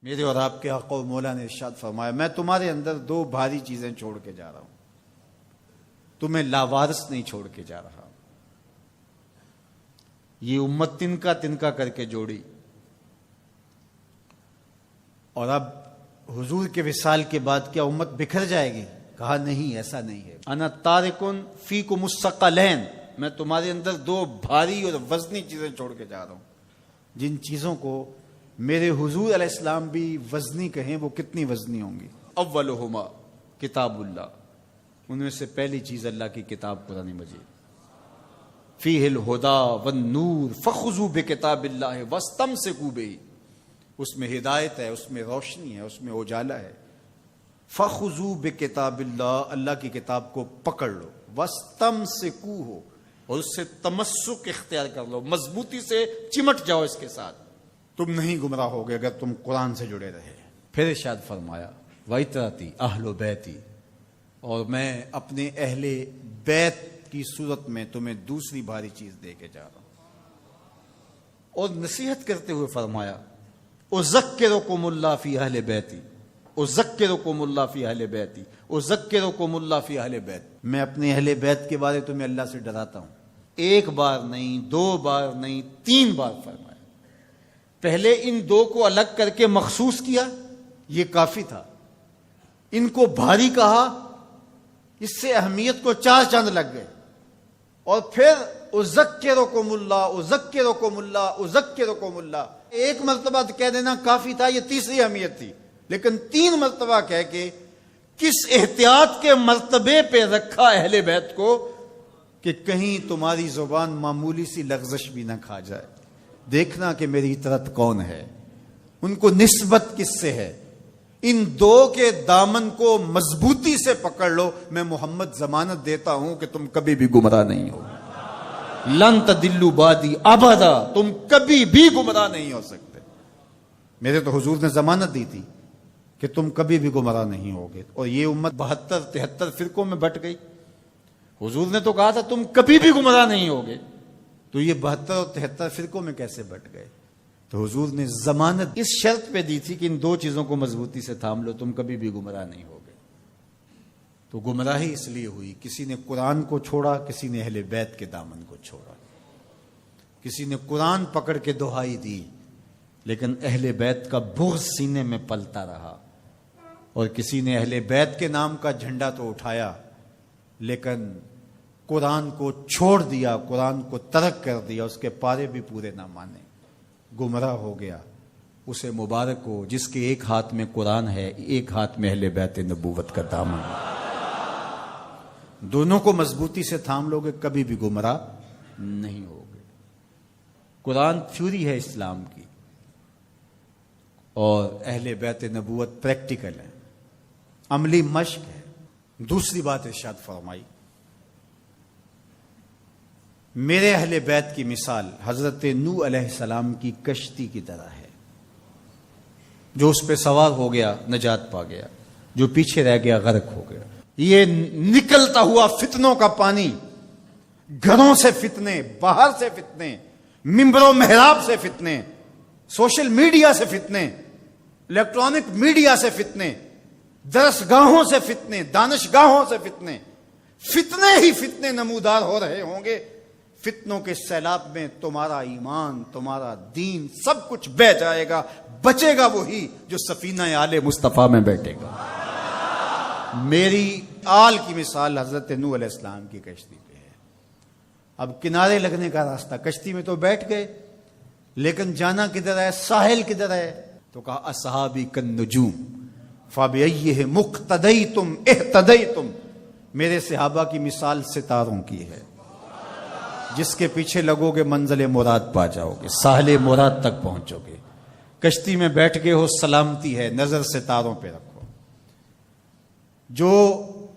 میرے اور آپ کے آقا و مولا نے ارشاد فرمایا، میں تمہارے اندر دو بھاری چیزیں چھوڑ کے جا رہا ہوں، تمہیں لاوارث نہیں چھوڑ کے جا رہا۔ یہ امت تنکا کر کے جوڑی، اور اب حضور کے وصال کے بعد کیا امت بکھر جائے گی؟ کہا نہیں، ایسا نہیں ہے۔ انا تارکن فیکم الثقلین، میں تمہارے اندر دو بھاری اور وزنی چیزیں چھوڑ کے جا رہا ہوں، جن چیزوں کو میرے حضور علیہ السلام بھی وزنی کہیں، وہ کتنی وزنی ہوں گی؟ اولہما کتاب اللہ، ان میں سے پہلی چیز اللہ کی کتاب قرآن مجید، فیہ الہدی والنور فخذوا بکتاب اللہ واستمسکوا بہ، اس میں ہدایت ہے، اس میں روشنی ہے، اس میں اجالا ہے۔ فخذوا بکتاب اللہ، اللہ کی کتاب کو پکڑ لو، واستمسکوا، اور اس سے تمسک اختیار کر لو، مضبوطی سے چمٹ جاؤ اس کے ساتھ، تم نہیں گمراہ ہوگے اگر تم قرآن سے جڑے رہے۔ پھر ارشاد فرمایا وَإِتْرَتِي أَهْلُ بَيْتِي، اور میں اپنے اہل بیت کی صورت میں تمہیں دوسری بھاری چیز دے کے جا رہا ہوں، اور نصیحت کرتے ہوئے فرمایا اذکرکم اللہ فی اہل بیتی، اذکرکم اللہ فی اہل بیتی، اذکرکم اللہ فی اہل بیت، میں اپنے اہل بیت کے بارے تمہیں اللہ سے ڈراتا ہوں۔ ایک بار نہیں، دو بار نہیں، 3 بار فرمایا۔ پہلے ان دو کو الگ کر کے مخصوص کیا، یہ کافی تھا، ان کو بھاری کہا، اس سے اہمیت کو 4 چاند لگ گئے، اور پھر اذکرکم اللہ، اذکرکم اللہ، اذکرکم اللہ، ایک مرتبہ کہہ دینا کافی تھا، یہ تیسری اہمیت تھی، لیکن 3 مرتبہ کہہ کے کس احتیاط کے مرتبے پہ رکھا اہل بیت کو کہ کہیں تمہاری زبان معمولی سی لغزش بھی نہ کھا جائے، دیکھنا کہ میری اطرت کون ہے، ان کو نسبت کس سے ہے، ان دو کے دامن کو مضبوطی سے پکڑ لو، میں محمد ضمانت دیتا ہوں کہ تم کبھی بھی گمراہ نہیں ہو، لن تضلوا بعدی ابدا، تم کبھی بھی گمراہ نہیں ہو سکتے۔ میرے تو حضور نے ضمانت دی تھی کہ تم کبھی بھی گمراہ نہیں ہوگے، اور یہ امت 72-73 فرقوں میں بٹ گئی۔ حضور نے تو کہا تھا تم کبھی بھی گمراہ نہیں ہوگے، تو یہ 72 اور 73 فرقوں میں کیسے بٹ گئے؟ تو حضور نے ضمانت اس شرط پہ دی تھی کہ ان 2 چیزوں کو مضبوطی سے تھام لو، تم کبھی بھی گمراہ نہیں ہوگے۔ تو گمراہی اس لیے ہوئی، کسی نے قرآن کو چھوڑا، کسی نے اہل بیت کے دامن کو چھوڑا، کسی نے قرآن پکڑ کے دہائی دی لیکن اہل بیت کا بغض سینے میں پلتا رہا، اور کسی نے اہل بیت کے نام کا جھنڈا تو اٹھایا لیکن قرآن کو چھوڑ دیا، قرآن کو ترک کر دیا، اس کے پارے بھی پورے نہ مانے، گمراہ ہو گیا۔ اسے مبارک ہو جس کے ایک ہاتھ میں قرآن ہے، ایک ہاتھ میں اہل بیت نبوت کا دامن ہے۔ دونوں کو مضبوطی سے تھام لوگے، کبھی بھی گمراہ نہیں ہوگے۔ قرآن تھیوری ہے اسلام کی، اور اہل بیت نبوت پریکٹیکل ہے، عملی مشق ہے۔ دوسری بات ارشاد فرمائی، میرے اہل بیت کی مثال حضرت نوح علیہ السلام کی کشتی کی طرح ہے، جو اس پہ سوار ہو گیا نجات پا گیا، جو پیچھے رہ گیا غرق ہو گیا۔ یہ نکلتا ہوا فتنوں کا پانی، گھروں سے فتنے، باہر سے فتنے، ممبر و محراب سے فتنے، سوشل میڈیا سے فتنے، الیکٹرانک میڈیا سے فتنے، درسگاہوں سے فتنے، دانشگاہوں سے فتنے، فتنے ہی فتنے نمودار ہو رہے ہوں گے۔ فتنوں کے سیلاب میں تمہارا ایمان، تمہارا دین، سب کچھ بہہ جائے گا، بچے گا وہی جو سفینہ آل مصطفیٰ میں بیٹھے گا۔ میری آل کی مثال حضرت نوح علیہ السلام کی کشتی پہ ہے۔ اب کنارے لگنے کا راستہ، کشتی میں تو بیٹھ گئے لیکن جانا کدھر ہے، ساحل کدھر ہے؟ تو کہا اصحابی کالنجوم فبأیہم اقتدیتم اہتدیتم، میرے صحابہ کی مثال ستاروں کی ہے، جس کے پیچھے لگو گے منزل مراد پا جاؤ گے، ساحل مراد تک پہنچو گے۔ کشتی میں بیٹھ گئے ہو، سلامتی ہے، نظر ستاروں پہ رکھو۔ جو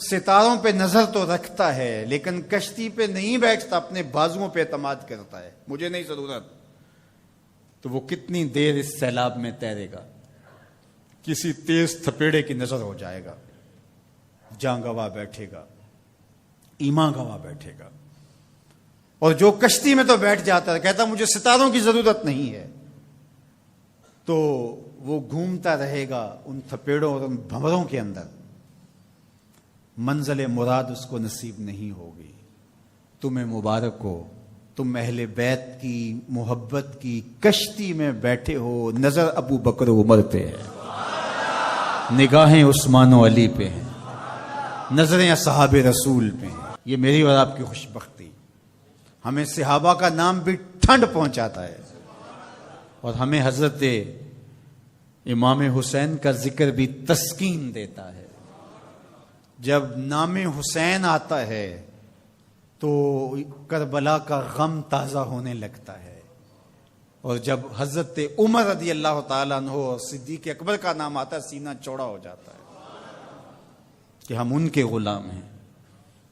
ستاروں پہ نظر تو رکھتا ہے لیکن کشتی پہ نہیں بیٹھتا، اپنے بازوؤں پہ اعتماد کرتا ہے، مجھے نہیں ضرورت، تو وہ کتنی دیر اس سیلاب میں تیرے گا؟ کسی تیز تھپیڑے کی نظر ہو جائے گا، جاں گواہ بیٹھے گا، ایمان گواہ بیٹھے گا۔ اور جو کشتی میں تو بیٹھ جاتا ہے، کہتا مجھے ستاروں کی ضرورت نہیں ہے، تو وہ گھومتا رہے گا ان تھپیڑوں اور ان بھنوروں کے اندر، منزل مراد اس کو نصیب نہیں ہوگی۔ تمہیں مبارک ہو، تم اہل بیت کی محبت کی کشتی میں بیٹھے ہو، نظر ابو بکر و عمر پہ ہے، نگاہیں عثمان و علی پہ ہیں، نظریں اصحاب رسول پہ ہیں۔ یہ میری اور آپ کی خوش بختی، ہمیں صحابہ کا نام بھی ٹھنڈ پہنچاتا ہے، اور ہمیں حضرت امام حسین کا ذکر بھی تسکین دیتا ہے۔ جب نام حسین آتا ہے تو کربلا کا غم تازہ ہونے لگتا ہے، اور جب حضرت عمر رضی اللہ تعالیٰ عنہ اور صدیق اکبر کا نام آتا ہے سینہ چوڑا ہو جاتا ہے کہ ہم ان کے غلام ہیں۔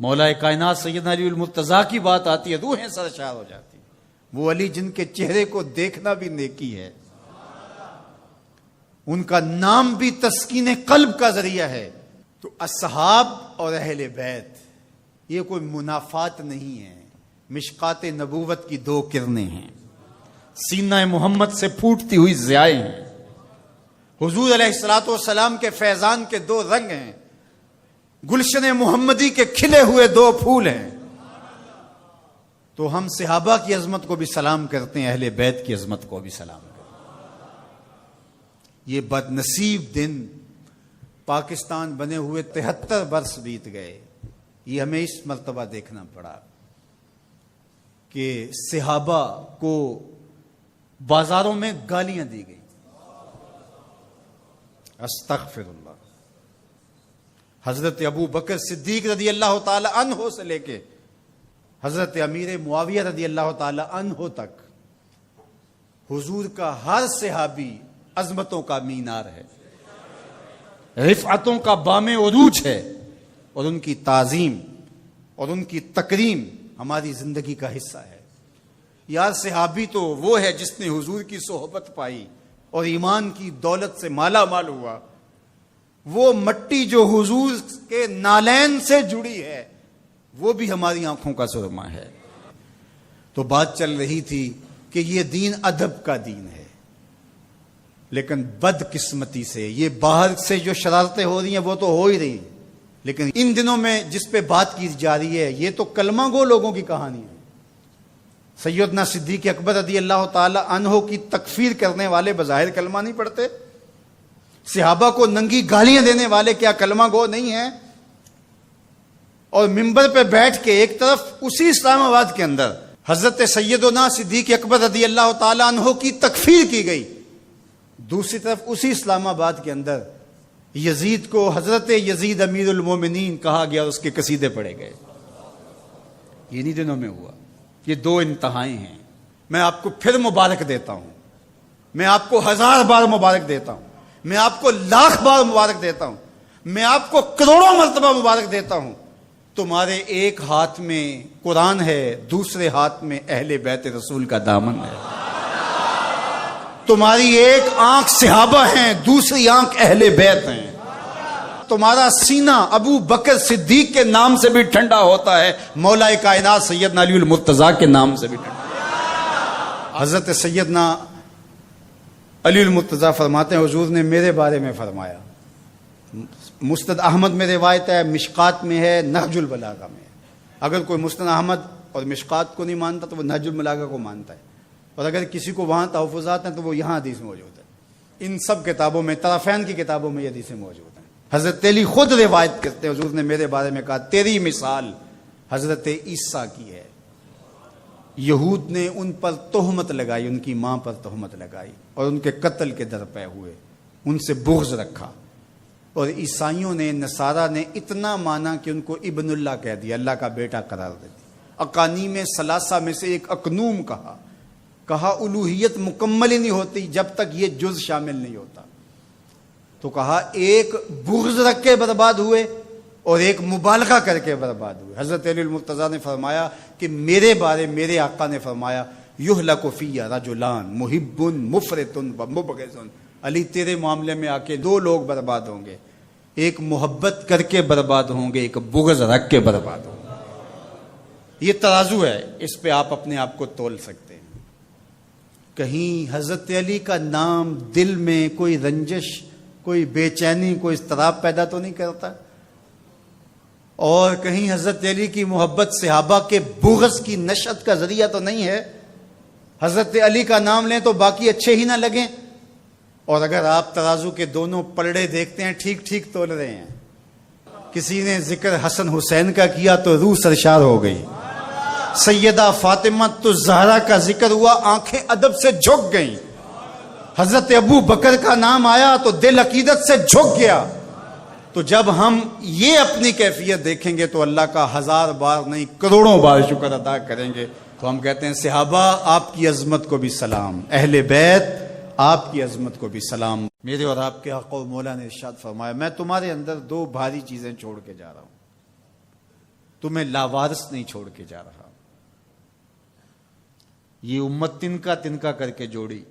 مولا کائنات سیدنا علی المرتضیٰ کی بات آتی ہے، روحیں سرشار ہو جاتی ہیں۔ وہ علی جن کے چہرے کو دیکھنا بھی نیکی ہے، ان کا نام بھی تسکین قلب کا ذریعہ ہے۔ تو اصحاب اور اہل بیت یہ کوئی منافات نہیں ہے، مشکات نبوت کی دو کرنیں ہیں، سینہ محمد سے پھوٹتی ہوئی ضیائیں ہیں، حضور علیہ الصلوۃ والسلام کے فیضان کے دو رنگ ہیں، گلشن محمدی کے کھلے ہوئے دو پھول ہیں۔ تو ہم صحابہ کی عظمت کو بھی سلام کرتے ہیں، اہل بیت کی عظمت کو بھی سلام کرتے ہیں۔ یہ بد نصیب دن پاکستان بنے ہوئے 73 برس بیت گئے، یہ ہمیں اس مرتبہ دیکھنا پڑا کہ صحابہ کو بازاروں میں گالیاں دی گئی، استغفر اللہ۔ حضرت ابو بکر صدیق رضی اللہ تعالی عنہ سے لے کے حضرت امیر معاویہ رضی اللہ تعالی عنہ تک حضور کا ہر صحابی عظمتوں کا مینار ہے، رفعتوں کا بام عروج ہے، اور ان کی تعظیم اور ان کی تکریم ہماری زندگی کا حصہ ہے۔ یار صحابی تو وہ ہے جس نے حضور کی صحبت پائی اور ایمان کی دولت سے مالا مال ہوا، وہ مٹی جو حضور کے نالین سے جڑی ہے وہ بھی ہماری آنکھوں کا سرما ہے۔ تو بات چل رہی تھی کہ یہ دین ادب کا دین ہے، لیکن بد قسمتی سے یہ باہر سے جو شرارتیں ہو رہی ہیں وہ تو ہو ہی رہی ہیں، لیکن ان دنوں میں جس پہ بات کی جا رہی ہے یہ تو کلمہ گو لوگوں کی کہانی ہے۔ سیدنا صدیق اکبر رضی اللہ تعالی عنہ کی تکفیر کرنے والے بظاہر کلمہ نہیں پڑھتے، صحابہ کو ننگی گالیاں دینے والے کیا کلمہ گو نہیں ہیں؟ اور منبر پہ بیٹھ کے ایک طرف اسی اسلام آباد کے اندر حضرت سیدنا صدیق اکبر رضی اللہ تعالی عنہ کی تکفیر کی گئی، دوسری طرف اسی اسلام آباد کے اندر یزید کو حضرت یزید امیر المومنین کہا گیا اور اس کے قصیدے پڑھے گئے۔ یہ انہی دنوں میں ہوا۔ یہ دو انتہائیں ہیں۔ میں آپ کو پھر مبارک دیتا ہوں، میں آپ کو 1000 بار مبارک دیتا ہوں، میں آپ کو 1,00,000 بار مبارک دیتا ہوں، میں آپ کو کروڑوں مرتبہ مبارک دیتا ہوں۔ تمہارے ایک ہاتھ میں قرآن ہے، دوسرے ہاتھ میں اہل بیت رسول کا دامن ہے۔ تمہاری ایک آنکھ صحابہ ہیں، دوسری آنکھ اہل بیت ہیں۔ تمہارا سینہ ابو بکر صدیق کے نام سے بھی ٹھنڈا ہوتا ہے، مولا کائنات سیدنا علی المرتضیٰ کے نام سے بھی ٹھنڈا۔ حضرت سیدنا علی المرتضیٰ فرماتے ہیں حضور نے میرے بارے میں فرمایا، مسند احمد میں روایت ہے، مشکات میں ہے، نہج البلاغہ میں ہے۔ اگر کوئی مسند احمد اور مشکات کو نہیں مانتا تو وہ نہج البلاغہ کو مانتا ہے، اور اگر کسی کو وہاں تحفظات ہیں تو وہ یہاں حدیث موجود ہے۔ ان سب کتابوں میں، طرفین کی کتابوں میں یہ حدیثیں موجود ہیں۔ حضرت علی خود روایت کرتے ہیں حضور نے میرے بارے میں کہا تیری مثال حضرت عیسیٰ کی ہے۔ یہود نے ان پر تہمت لگائی، ان کی ماں پر تہمت لگائی اور ان کے قتل کے درپے ہوئے، ان سے بغض رکھا، اور عیسائیوں نے، نصارہ نے اتنا مانا کہ ان کو ابن اللہ کہہ دیا، اللہ کا بیٹا قرار دے دیا۔ اقانیم ثلاثہ میں سے ایک اقنوم کہا الوہیت مکمل ہی نہیں ہوتی جب تک یہ جز شامل نہیں ہوتا۔ تو کہا ایک بغض رکھ کے برباد ہوئے اور ایک مبالغہ کر کے برباد ہوئے۔ حضرت علی المرتضیٰ نے فرمایا کہ میرے بارے میرے آقا نے فرمایا یہلک فی رجلان محب مفرط و مبغض۔ علی تیرے معاملے میں آ کے 2 لوگ برباد ہوں گے، ایک محبت کر کے برباد ہوں گے، ایک بغض رکھ کے برباد ہوں گے۔ یہ ترازو ہے، اس پہ آپ اپنے آپ کو تول سکتے ہیں۔ کہیں حضرت علی کا نام دل میں کوئی رنجش، کوئی بے چینی، کوئی اضطراب پیدا تو نہیں کرتا؟ اور کہیں حضرت علی کی محبت صحابہ کے بغض کی نشأت کا ذریعہ تو نہیں ہے؟ حضرت علی کا نام لیں تو باقی اچھے ہی نہ لگیں، اور اگر آپ ترازو کے دونوں پلڑے دیکھتے ہیں ٹھیک ٹھیک تول رہے ہیں. کسی نے ذکر حسن حسین کا کیا تو روح سرشار ہو گئی، سیدہ فاطمہ تو زہرا کا ذکر ہوا آنکھیں ادب سے جھک گئیں، حضرت ابو بکر کا نام آیا تو دل عقیدت سے جھک گیا. تو جب ہم یہ اپنی کیفیت دیکھیں گے تو اللہ کا 1000 بار نہیں کروڑوں بار شکر ادا کریں گے. تو ہم کہتے ہیں صحابہ آپ کی عظمت کو بھی سلام، اہل بیت آپ کی عظمت کو بھی سلام. میرے اور آپ کے حق و مولا نے ارشاد فرمایا میں تمہارے اندر 2 بھاری چیزیں چھوڑ کے جا رہا ہوں، تمہیں لاوارث نہیں چھوڑ کے جا رہا. یہ امت تنکا تنکا کر کے جوڑی،